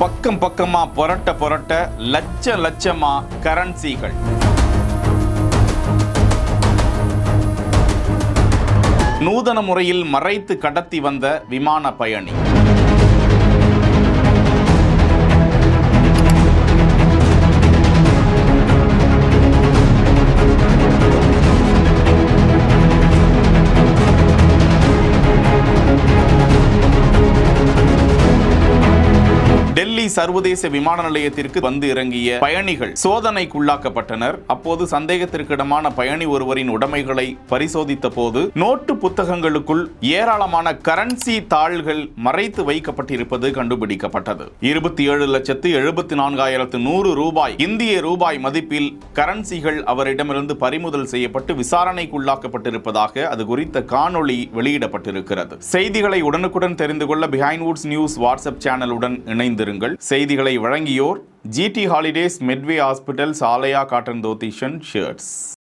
பக்கம் பக்கமா புரட்ட புரட்ட லட்சமா கரன்சிகள். நூதன முறையில் மறைத்து கடத்தி வந்த விமான பயணி. டெல்லி சர்வதேச விமான நிலையத்திற்கு வந்து இறங்கிய பயணிகள் சோதனைக்குள்ளாக்கப்பட்டனர். அப்போது சந்தேகத்திற்கிடமான பயணி ஒருவரின் உடைமைகளை பரிசோதித்த போது நோட்டு புத்தகங்களுக்குள் ஏராளமான கரன்சி தாள்கள் மறைத்து வைக்கப்பட்டிருப்பது கண்டுபிடிக்கப்பட்டது. 27,74,100 ரூபாய் இந்திய ரூபாய் மதிப்பில் கரன்சிகள் அவரிடமிருந்து பறிமுதல் செய்யப்பட்டு விசாரணைக்குள்ளாக்கப்பட்டிருப்பதாக அது குறித்த காணொளி வெளியிடப்பட்டிருக்கிறது. செய்திகளை உடனுக்குடன் தெரிந்து கொள்ள பிஹைண்ட் வுட்ஸ் நியூஸ் வாட்ஸ்அப் சேனலுடன் இணைந்து செய்திகளை வழங்கியோர் GT ஹாலிடேஸ், மெட்வே ஹாஸ்பிட்டல், சாலையா காட்டன் தோத்தி ஷர்ட்ஸ்.